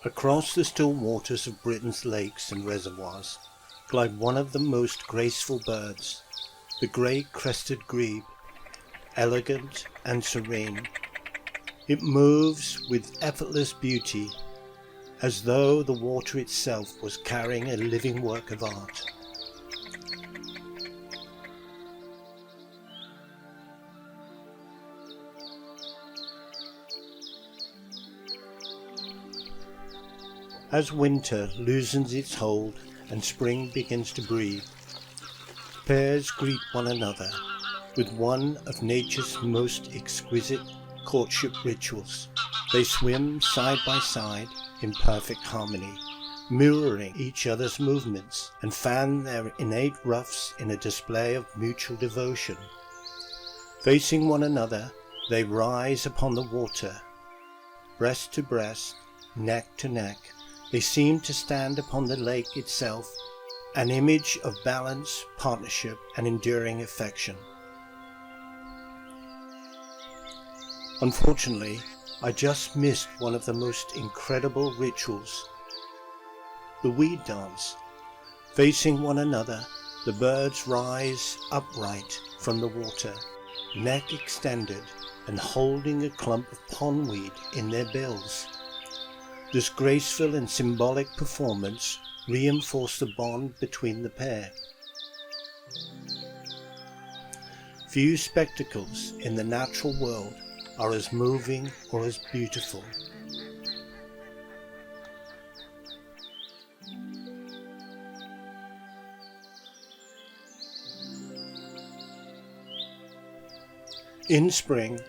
Across the still waters of Britain's lakes and reservoirs glide one of the most graceful birds, the Great Crested Grebe, elegant and serene. It moves with effortless beauty, as though the water itself was carrying a living work of art. As winter loosens its hold and spring begins to breathe, pairs greet one another with one of nature's most exquisite courtship rituals. They swim side by side in perfect harmony, mirroring each other's movements, and fan their innate ruffs in a display of mutual devotion. Facing one another, they rise upon the water, breast to breast, neck to neck. They seem to stand upon the lake itself, an image of balance, partnership, and enduring affection. Unfortunately, I just missed one of the most incredible rituals, the weed dance. Facing one another, the birds rise upright from the water, neck extended and holding a clump of pondweed in their bills. This graceful and symbolic performance reinforced the bond between the pair. Few spectacles in the natural world are as moving or as beautiful. In spring,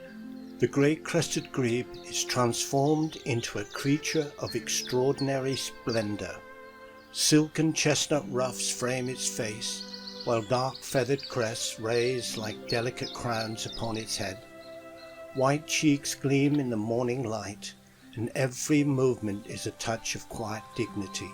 the Great Crested Grebe is transformed into a creature of extraordinary splendor. Silken chestnut ruffs frame its face, while dark feathered crests raise like delicate crowns upon its head. White cheeks gleam in the morning light, and every movement is a touch of quiet dignity.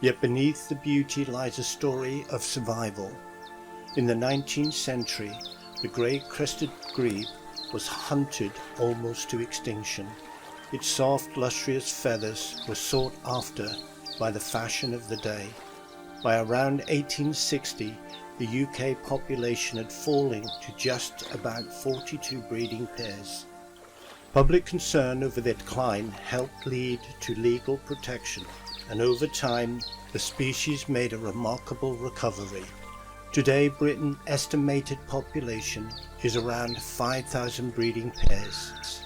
Yet beneath the beauty lies a story of survival. In the 19th century, the Great Crested Grebe was hunted almost to extinction. Its soft, lustrous feathers were sought after by the fashion of the day. By around 1860, the UK population had fallen to just about 42 breeding pairs. Public concern over their decline helped lead to legal protection, and over time the species made a remarkable recovery. Today, Britain's estimated population is around 5,000 breeding pairs.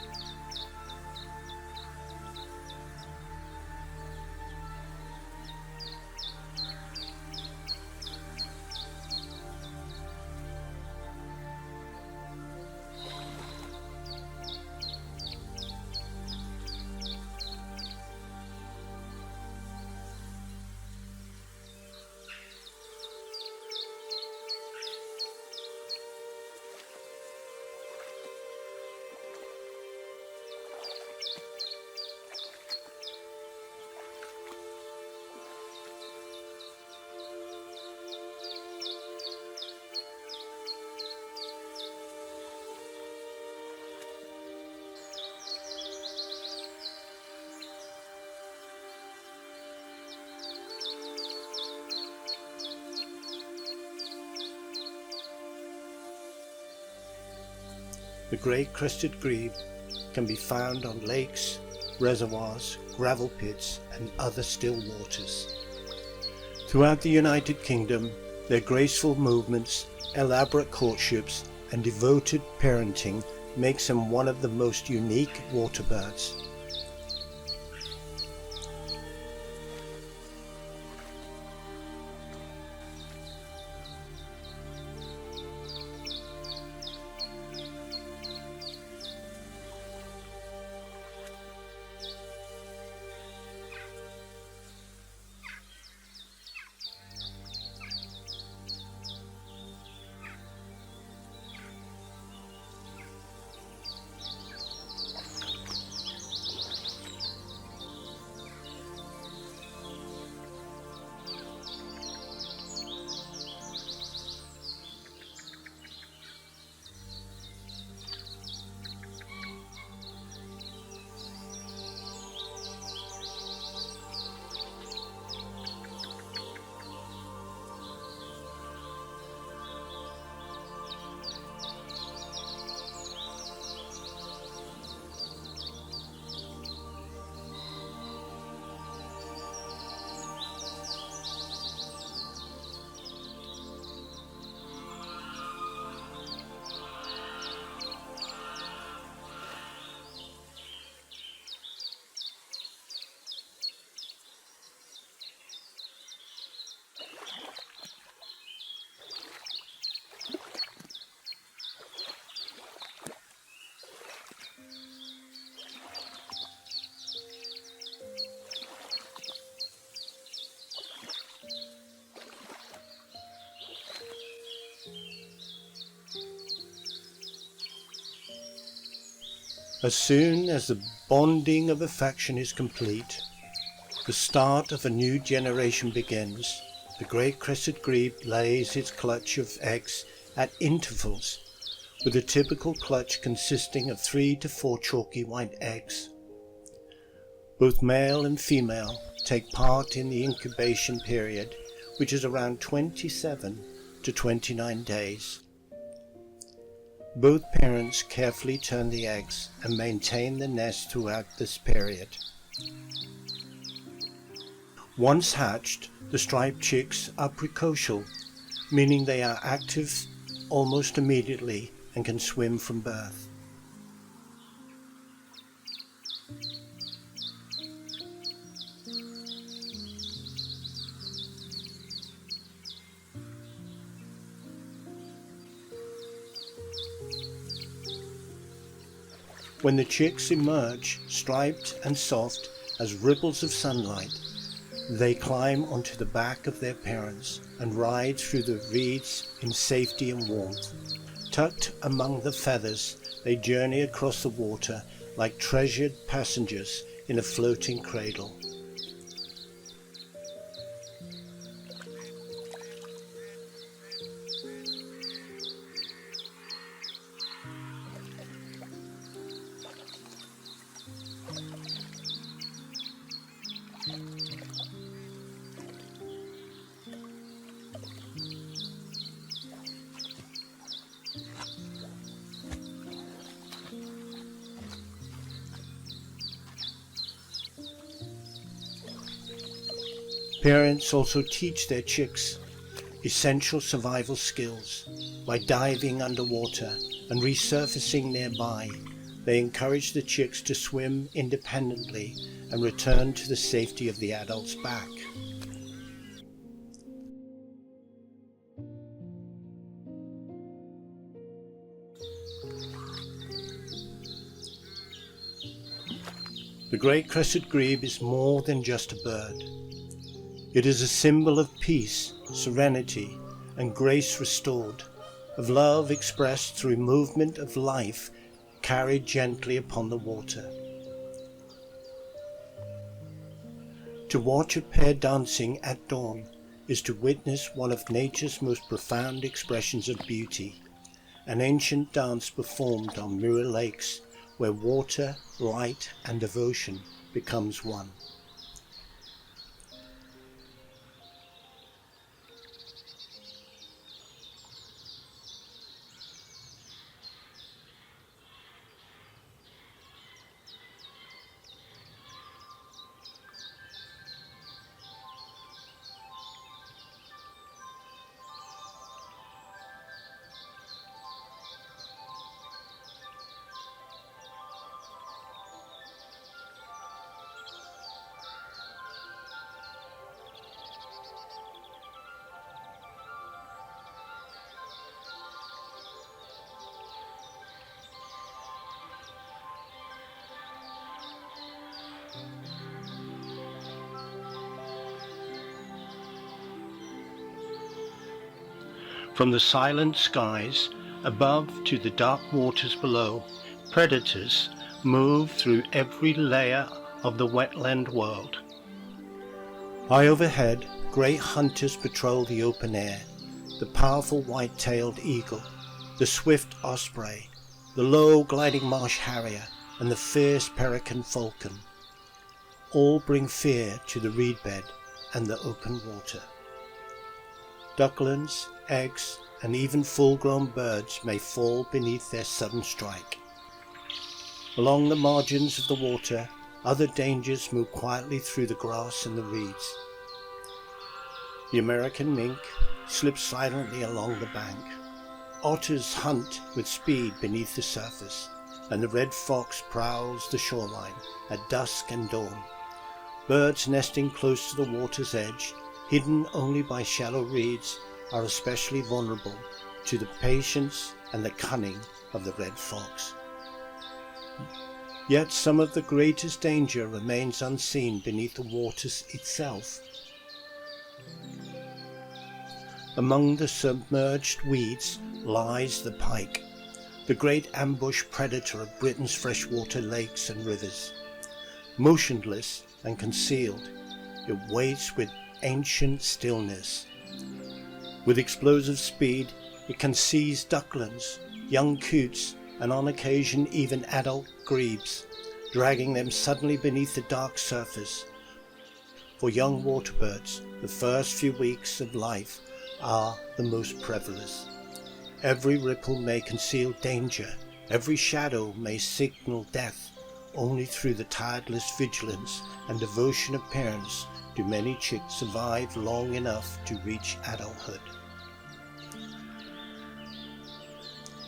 The Great Crested Grebe can be found on lakes, reservoirs, gravel pits, and other still waters. Throughout the United Kingdom, their graceful movements, elaborate courtships, and devoted parenting makes them one of the most unique water birds. As soon as the bonding of affection is complete, the start of a new generation begins. The Great Crested Grebe lays its clutch of eggs at intervals, with a typical clutch consisting of 3 to 4 chalky white eggs. Both male and female take part in the incubation period, which is around 27 to 29 days. Both parents carefully turn the eggs and maintain the nest throughout this period. Once hatched, the striped chicks are precocial, meaning they are active almost immediately and can swim from birth. When the chicks emerge, striped and soft as ripples of sunlight, they climb onto the back of their parents and ride through the reeds in safety and warmth. Tucked among the feathers, they journey across the water like treasured passengers in a floating cradle. Parents also teach their chicks essential survival skills. By diving underwater and resurfacing nearby, they encourage the chicks to swim independently and return to the safety of the adult's back. The Great Crested Grebe is more than just a bird. It is a symbol of peace, serenity, and grace restored, of love expressed through movement of life carried gently upon the water. To watch a pair dancing at dawn is to witness one of nature's most profound expressions of beauty, an ancient dance performed on mirror lakes where water, light, and devotion becomes one. From the silent skies above to the dark waters below, predators move through every layer of the wetland world. High overhead, great hunters patrol the open air, the powerful white-tailed eagle, the swift osprey, the low gliding marsh harrier, and the fierce peregrine falcon. All bring fear to the reed bed and the open water. Ducklings, eggs, and even full-grown birds may fall beneath their sudden strike. Along the margins of the water, other dangers move quietly through the grass and the reeds. The American mink slips silently along the bank. Otters hunt with speed beneath the surface, and the red fox prowls the shoreline at dusk and dawn. Birds nesting close to the water's edge, hidden only by shallow reeds, are especially vulnerable to the patience and the cunning of the red fox. Yet some of the greatest danger remains unseen beneath the waters itself. Among the submerged weeds lies the pike, the great ambush predator of Britain's freshwater lakes and rivers. Motionless and concealed, it waits with ancient stillness. With explosive speed, it can seize ducklands, young coots, and on occasion even adult grebes, dragging them suddenly beneath the dark surface. For young waterbirds, the first few weeks of life are the most perilous. Every ripple may conceal danger, every shadow may signal death. Only through the tireless vigilance and devotion of parents do many chicks survive long enough to reach adulthood.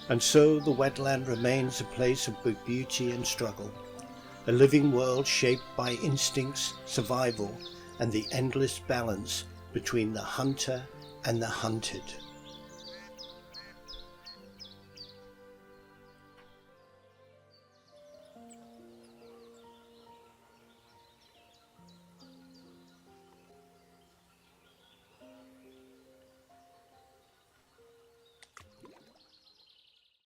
And so the wetland remains a place of both beauty and struggle, a living world shaped by instincts, survival, and the endless balance between the hunter and the hunted.